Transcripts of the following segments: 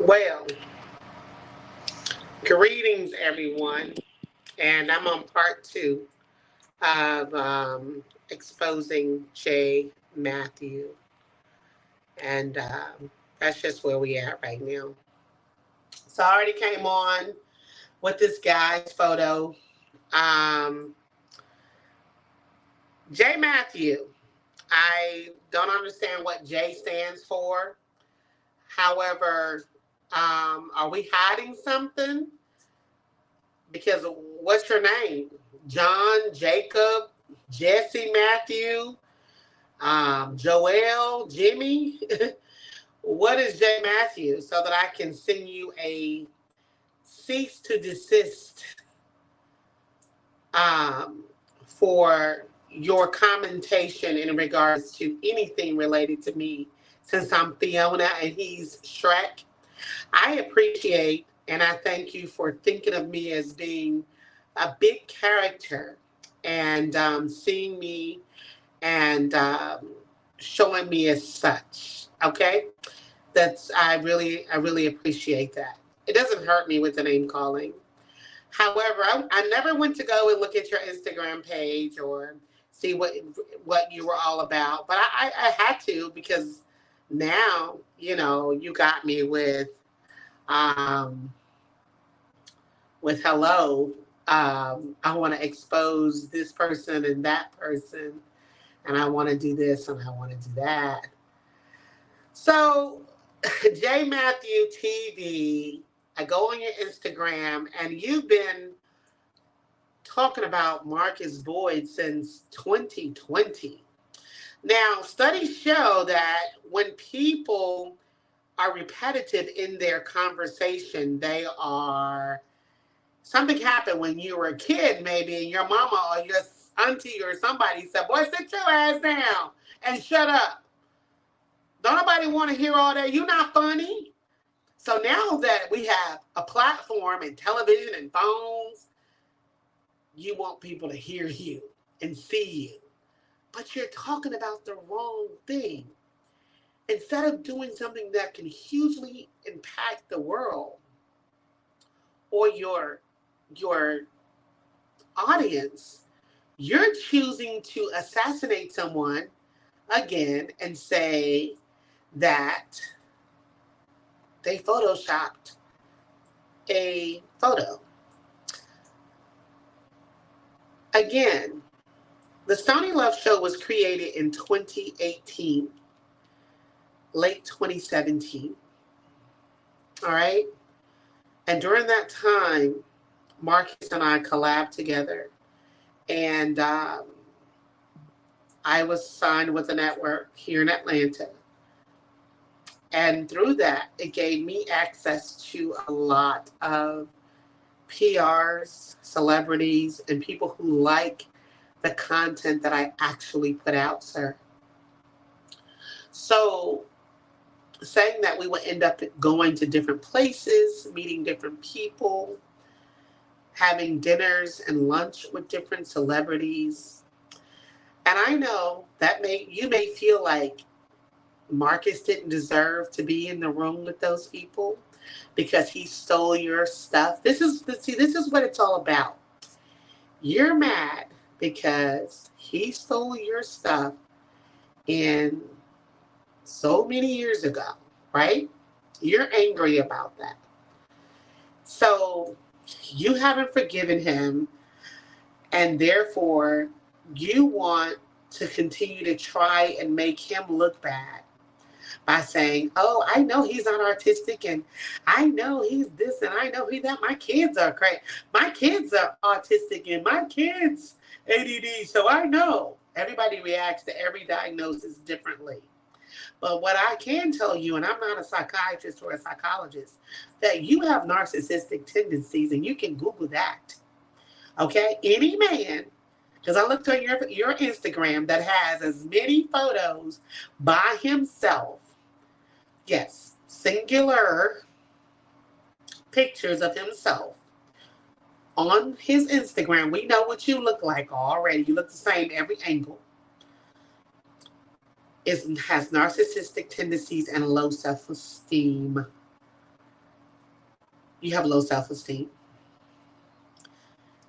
Well, greetings, everyone, and I'm on part two of exposing J. Matthew, and that's just where we at right now. So I already came on with this guy's photo. Um, J. Matthew. I don't understand what J stands for. However, are we hiding something? Because what's your name? John, Jacob, Jesse, Matthew, Joel, Jimmy. What is J Matthew so that I can send you a cease to desist um, for your commentation in regards to anything related to me since I'm Fiona and he's Shrek. I appreciate and I thank you for thinking of me as being a big character and seeing me and showing me as such. Okay, that's I really appreciate that. It doesn't hurt me with the name calling. However, I never went to go and look at your Instagram page or see what you were all about, but I had to because now you got me um, with hello. I want to expose this person and that person, and I want to do this and I want to do that. So, JMathhewTV, I go on your Instagram, and you've been talking about Marcus Boyd since 2020. Now, studies show that when people are repetitive in their conversation, they are something happened when you were a kid, maybe, and your mama or your auntie or somebody said, "Boy, sit your ass down and shut up. Don't nobody want to hear all that. You're not funny." So now that we have a platform and television and phones, you want people to hear you and see you. But you're talking about the wrong thing. Instead of doing something that can hugely impact the world or your audience, you're choosing to assassinate someone again and say that they photoshopped a photo. Again, the Stony Love Show was created in 2018, late 2017. All right. And during that time, Marcus and I collabed together. And I was signed with a network here in Atlanta. And through that, it gave me access to a lot of PRs, celebrities, and people who like the content that I actually put out, sir. So, saying that we would end up going to different places, meeting different people, having dinners and lunch with different celebrities. And I know that you may feel like Marcus didn't deserve to be in the room with those people because he stole your stuff. This is what it's all about. You're mad because he stole your stuff in so many years ago, right? You're angry about that. So you haven't forgiven him, and therefore you want to continue to try and make him look bad by saying, "Oh, I know he's not artistic, and I know he's this, and I know he that. My kids are crazy. My kids are autistic, and my kids ADD. So I know." Everybody reacts to every diagnosis differently. But what I can tell you, and I'm not a psychiatrist or a psychologist, that you have narcissistic tendencies, and you can Google that. Okay, any man, because I looked on your Instagram that has as many photos by himself. Yes, singular pictures of himself on his Instagram. We know what you look like already. You look the same every angle. Has narcissistic tendencies and low self-esteem. You have low self-esteem.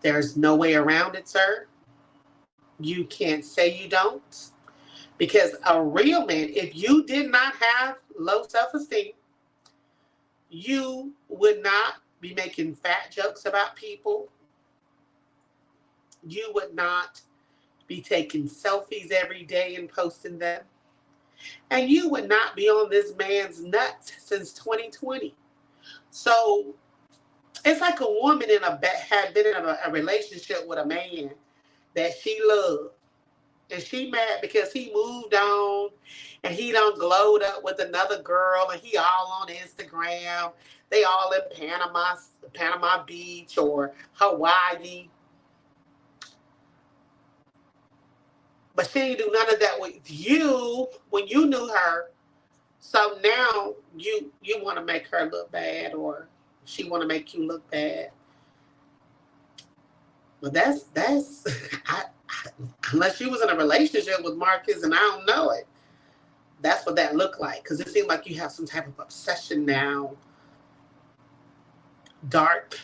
There's no way around it, sir. You can't say you don't. Because a real man, if you did not have low self-esteem, you would not be making fat jokes about people. You would not be taking selfies every day and posting them. And you would not be on this man's nuts since 2020. So it's like a woman had been in a relationship with a man that she loved. And she mad because he moved on and he done glowed up with another girl and he all on Instagram. They all in Panama Beach or Hawaii. But she didn't do none of that with you when you knew her. So now you want to make her look bad, or she want to make you look bad. But that's unless you was in a relationship with Marcus and I don't know it. That's what that looked like. Because it seems like you have some type of obsession now. Dark,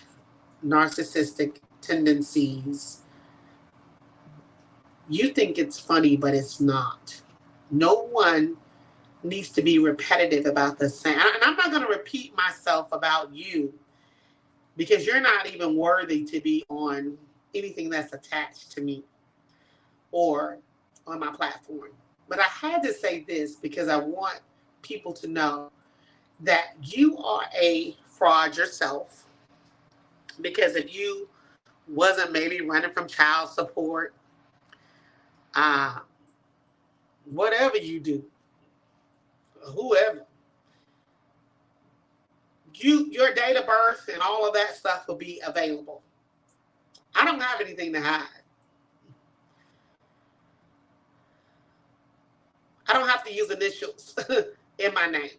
narcissistic tendencies. You think it's funny, but it's not. No one needs to be repetitive about the same. And I'm not going to repeat myself about you because you're not even worthy to be on anything that's attached to me or on my platform. But I had to say this because I want people to know that you are a fraud yourself. Because if you wasn't maybe running from child support, whatever you do, whoever, your date of birth and all of that stuff will be available. I don't have anything to hide. I don't have to use initials in my name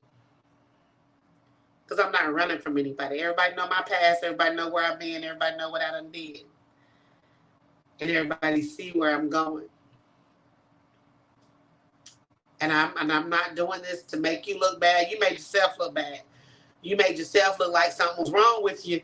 because I'm not running from anybody. Everybody know my past. Everybody know where I've been. Everybody know what I done did. And everybody see where I'm going. And I'm not doing this to make you look bad. You made yourself look bad. You made yourself look like something was wrong with you,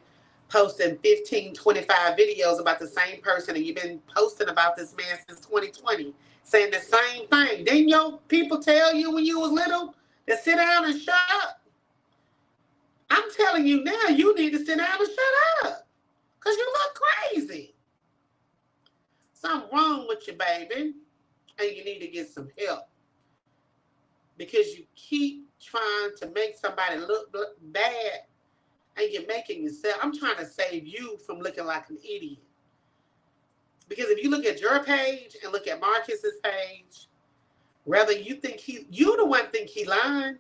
posting 15, 25 videos about the same person, and you've been posting about this man since 2020, saying the same thing. Didn't your people tell you when you was little to sit down and shut up? I'm telling you now, you need to sit down and shut up because you look crazy. Something wrong with you, baby, and you need to get some help because you keep trying to make somebody look bad and you're making yourself. I'm trying to save you from looking like an idiot. Because if you look at your page and look at Marcus's page, whether you think you the one think he lying.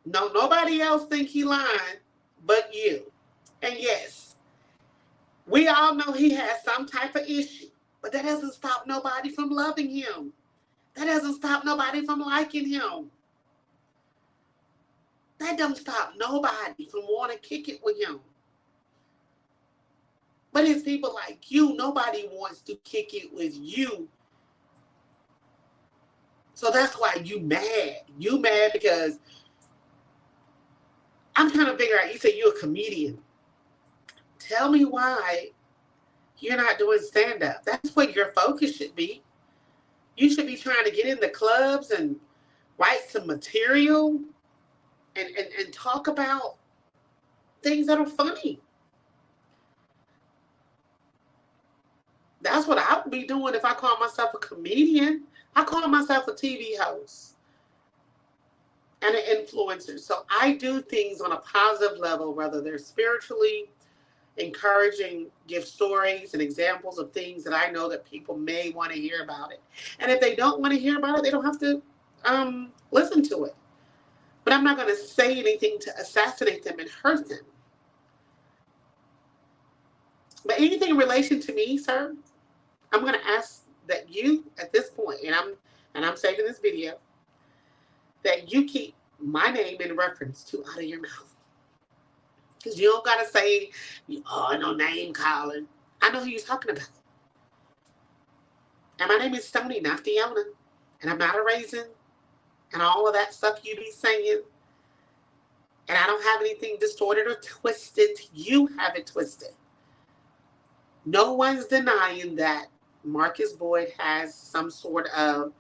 No, nobody else think he lying but you. And yes, we all know he has some type of issue, but that doesn't stop nobody from loving him. That doesn't stop nobody from liking him. That don't stop nobody from wanting to kick it with him. But it's people like you, nobody wants to kick it with you. So that's why you mad. You mad because I'm trying to figure out, you say you're a comedian. Tell me why you're not doing stand-up. That's what your focus should be. You should be trying to get in the clubs and write some material and talk about things that are funny. That's what I would be doing if I call myself a comedian. I call myself a TV host and an influencer. So I do things on a positive level, whether they're spiritually encouraging, give stories and examples of things that I know that people may want to hear about it. And if they don't want to hear about it, they don't have to listen to it. But I'm not going to say anything to assassinate them and hurt them. But anything in relation to me, sir, I'm going to ask that you, at this point, and I'm saving this video, that you keep my name in reference to out of your mouth. Because you don't got to say, oh, no name calling. I know who you're talking about. And my name is Stoney, not Fiona. And I'm not a raisin. And all of that stuff you be saying. And I don't have anything distorted or twisted. You have it twisted. No one's denying that Marcus Boyd has some sort of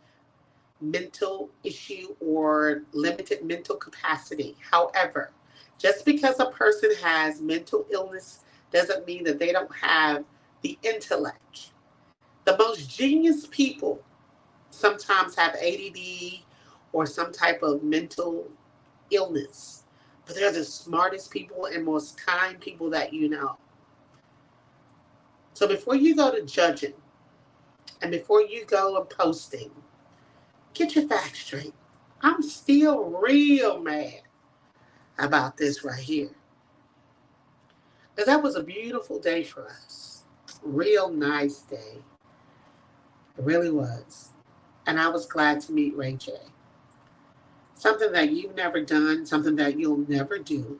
mental issue or limited mental capacity. However, just because a person has mental illness doesn't mean that they don't have the intellect. The most genius people sometimes have ADD or some type of mental illness, but they're the smartest people and most kind people that you know. So before you go to judging and before you go and posting, get your facts straight. I'm still real mad about this right here. Because that was a beautiful day for us. Real nice day. It really was. And I was glad to meet Ray J. Something that you've never done, something that you'll never do.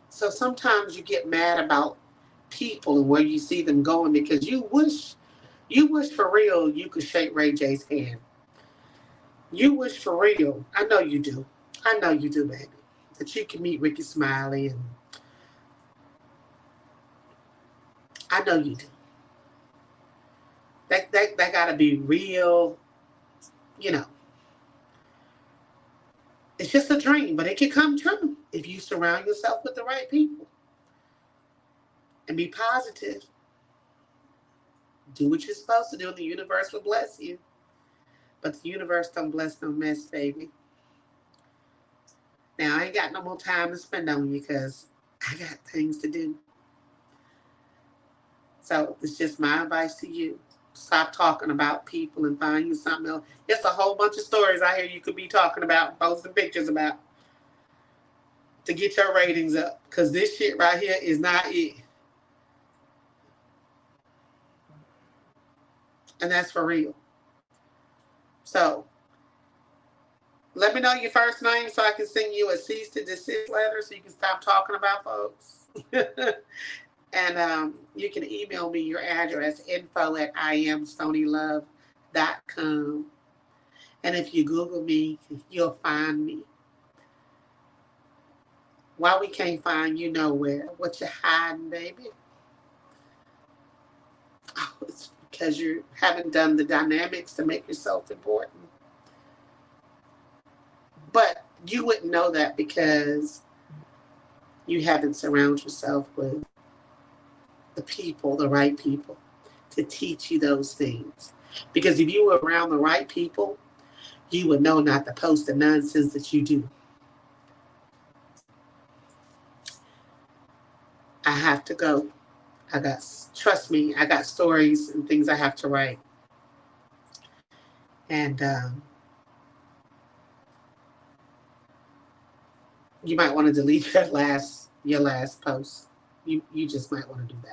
So sometimes you get mad about people and where you see them going because you wish for real you could shake Ray J's hand. You wish for real. I know you do. I know you do, baby. That you can meet Ricky Smiley, and I know you do. That gotta be real, you know. It's just a dream, but it can come true if you surround yourself with the right people. And be positive. Do what you're supposed to do, and the universe will bless you. But the universe don't bless no mess, baby. Now, I ain't got no more time to spend on you because I got things to do. So it's just my advice to you. Stop talking about people and find you something else. There's a whole bunch of stories I hear you could be talking about, posting pictures about to get your ratings up. Because this shit right here is not it. And that's for real. So let me know your first name so I can send you a cease to desist letter so you can stop talking about folks. And you can email me your address, info@iamstonylove.com. And if you Google me, you'll find me. Why we can't find you nowhere? What you hiding, baby? Oh, it's because you haven't done the dynamics to make yourself important. But you wouldn't know that because you haven't surrounded yourself with the people, the right people, to teach you those things. Because if you were around the right people, you would know not to post the nonsense that you do. I have to go. Trust me, I got stories and things I have to write. And you might want to delete your last post. You just might want to do that.